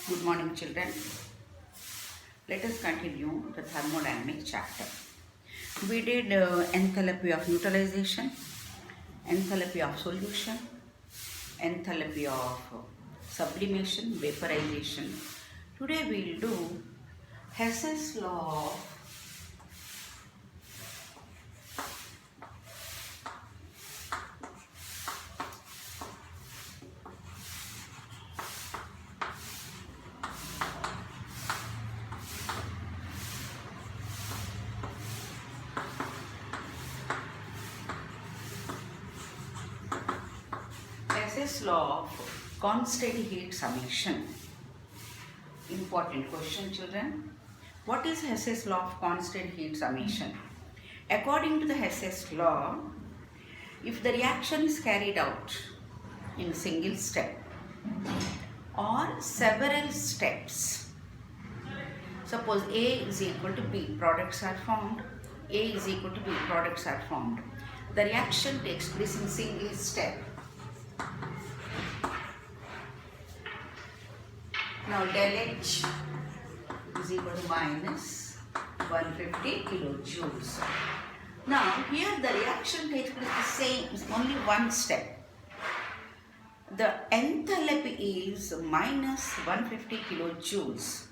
Good morning, children. Let us continue the thermodynamics chapter. We did enthalpy of neutralization, enthalpy of solution, enthalpy of sublimation, vaporization. Today we will do Hess's law of Hess's law of constant heat summation. Important question, children. What is Hess's law of constant heat summation? According to the Hess's law, if the reaction is carried out in a single step or several steps, suppose A is equal to B, products are formed, A is equal to B, products are formed. The reaction takes place in single step. Now del H is equal to minus 150 kilojoules. Now here the reaction takes place the same, is only one step. The enthalpy is minus 150 kilojoules.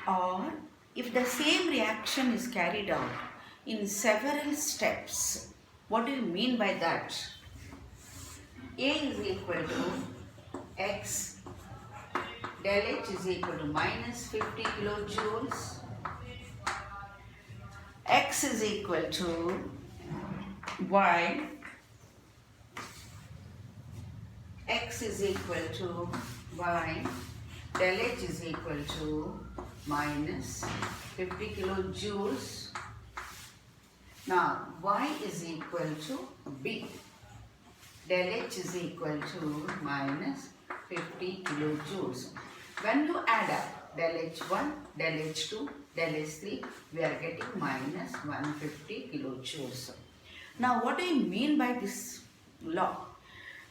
Or if the same reaction is carried out in several steps, what do you mean by that? A is equal to X, del H is equal to minus 50 kilojoules, X is equal to Y, X is equal to Y, del H is equal to minus 50 kilojoules. Now Y is equal to B, del H is equal to minus 50 kilojoules. When you add up del H1, del H2, del H3, we are getting minus 150 kilojoules. Now what do you mean by this law?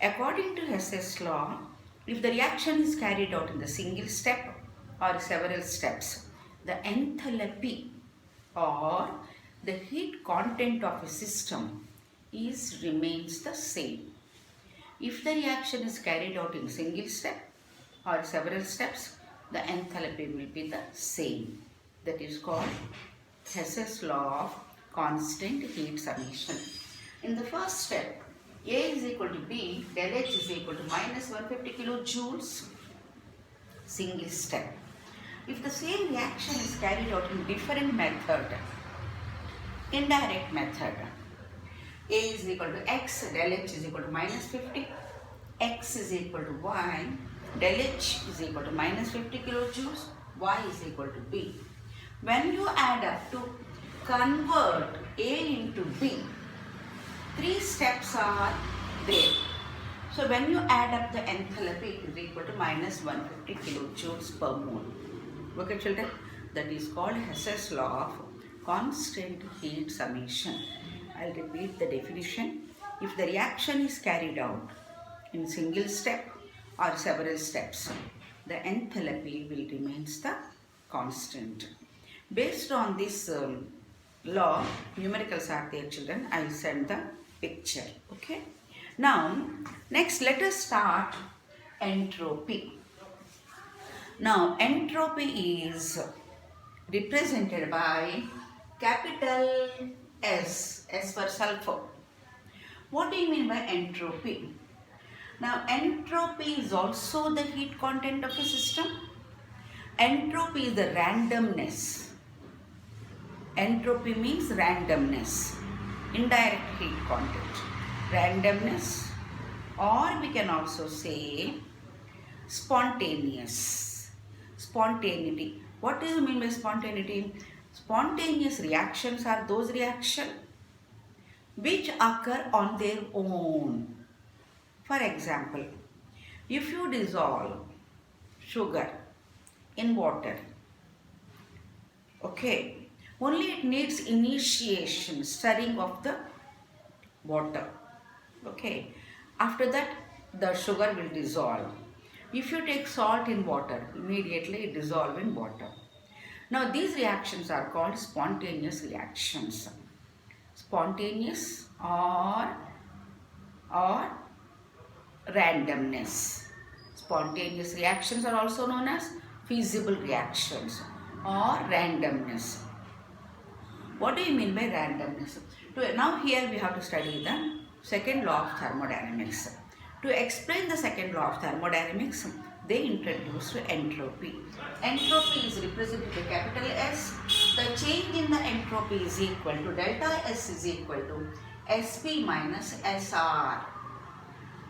According to Hess's law, if the reaction is carried out in the single step or several steps, the enthalpy or the heat content of a system remains the same. If the reaction is carried out in single step or several steps, the enthalpy will be the same. That is called Hess's law of constant heat summation. In the first step, A is equal to B, del H is equal to minus 150 kilojoules, single step. If the same reaction is carried out in different method, indirect method, A is equal to X, del H is equal to minus 50, X is equal to Y, del H is equal to minus 50 kilojoules, Y is equal to B. When you add up to convert A into B, three steps are there. So when you add up the enthalpy, it is equal to minus 150 kilojoules per mole. Okay, children? That is called Hess's law of constant heat summation. I'll repeat the definition. If the reaction is carried out in single step or several steps, the enthalpy will remains the constant. Based on this law, numericals are there, children. I will send the picture. Okay. Now, next let us start entropy. Now, entropy is represented by capital S, S for sulfur. What do you mean by entropy? Now, entropy is also the heat content of a system. Entropy is the randomness. Entropy means randomness, indirect heat content. Randomness, or we can also say spontaneous. Spontaneity. What do you mean by spontaneity? Spontaneous reactions are those reactions which occur on their own. For example, if you dissolve sugar in water, okay, only it needs initiation, stirring of the water, okay. After that, the sugar will dissolve. If you take salt in water, immediately it dissolves in water. Now these reactions are called spontaneous reactions. Spontaneous or randomness. Spontaneous reactions are also known as feasible reactions or randomness. What do you mean by randomness? Now here we have to study the second law of thermodynamics. To explain the second law of thermodynamics, they introduced entropy. Entropy is represented by capital S. The change in the entropy is equal to delta S is equal to Sp minus Sr,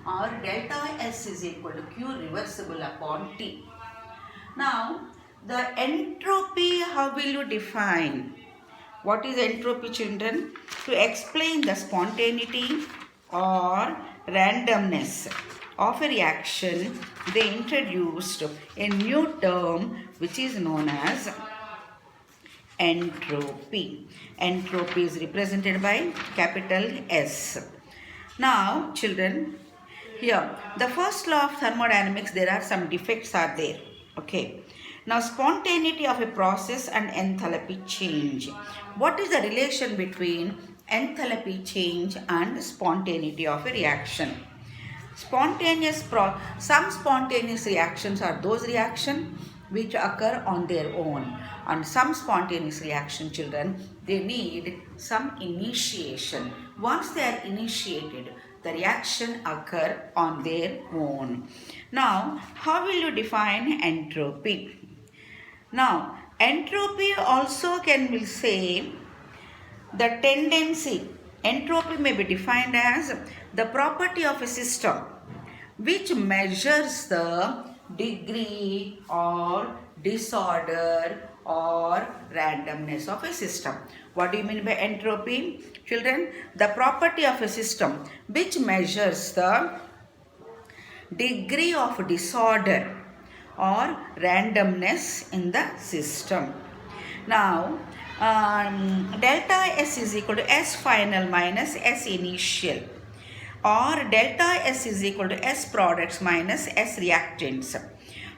or delta S is equal to Q reversible upon T. Now, the entropy, how will you define? What is entropy, children? To explain the spontaneity or randomness of a reaction, they introduced a new term which is known as entropy. Entropy is represented by capital S. Now, children, here, the first law of thermodynamics, there are some defects are there. Okay. Now, spontaneity of a process and enthalpy change. What is the relation between enthalpy change and spontaneity of a reaction? Some spontaneous reactions are those reactions which occur on their own, and some spontaneous reaction, children, they need some initiation. Once they are initiated, the reaction occur on their own. Now, how will you define entropy? Now, entropy also will say the tendency. Entropy may be defined as the property of a system which measures the degree or disorder or randomness of a system. What do you mean by entropy? Children, the property of a system which measures the degree of disorder or randomness in the system. Now, delta S is equal to S final minus S initial, or delta S is equal to S products minus S reactants.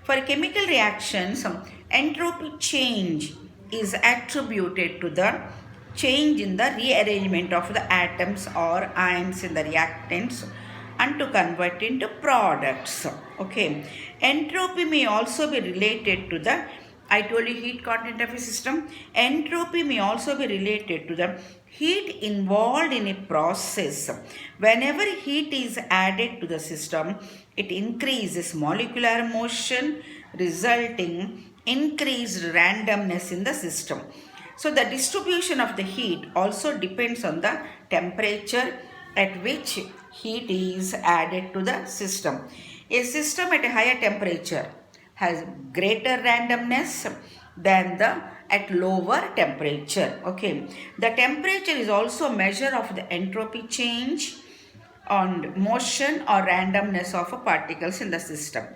For chemical reactions, entropy change is attributed to the change in the rearrangement of the atoms or ions in the reactants and to convert into products. Okay. Entropy may also be related to the, I told you, heat content of a system. Entropy may also be related to the heat involved in a process. Whenever heat is added to the system, it increases molecular motion, resulting increased randomness in the system. So the distribution of the heat also depends on the temperature at which heat is added to the system. A system at a higher temperature has greater randomness than the at lower temperature. Okay. The temperature is also a measure of the entropy change on motion or randomness of particles in the system.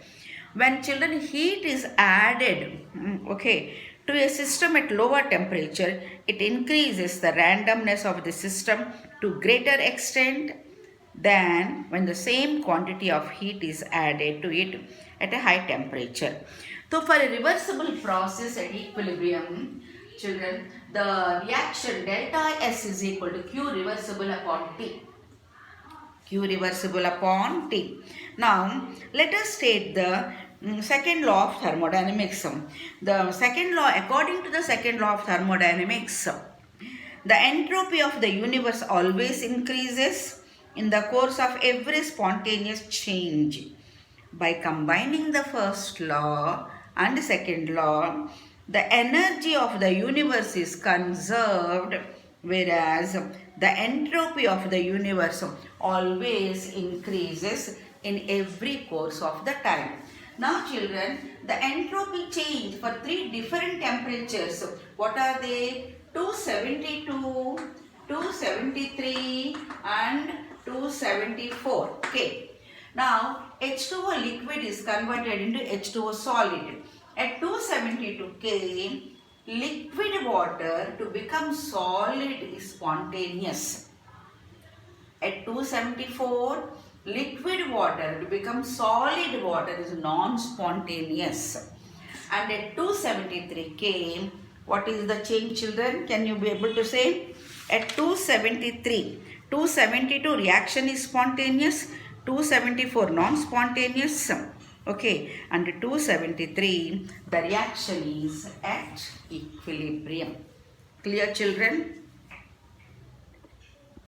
When children, heat is added, okay, to a system at lower temperature, it increases the randomness of the system to greater extent than when the same quantity of heat is added to it at a high temperature. So for a reversible process at equilibrium, children, the reaction delta S is equal to Q reversible upon T. Q reversible upon T. Now, let us state the second law of thermodynamics. The second law, according to the second law of thermodynamics, the entropy of the universe always increases in the course of every spontaneous change. By combining the first law and the second law, the energy of the universe is conserved, whereas the entropy of the universe always increases in every course of the time. Now children, the entropy change for three different temperatures. What are they? 272, 273 and 274. Okay. Now H2O liquid is converted into H2O solid. At 272 K, liquid water to become solid is spontaneous. At 274, liquid water to become solid water is non-spontaneous. And at 273 K, what is the change, children? Can you be able to say? At 273, 272 reaction is spontaneous, 274 non-spontaneous. Okay, and 273 the reaction is at equilibrium. Clear, children?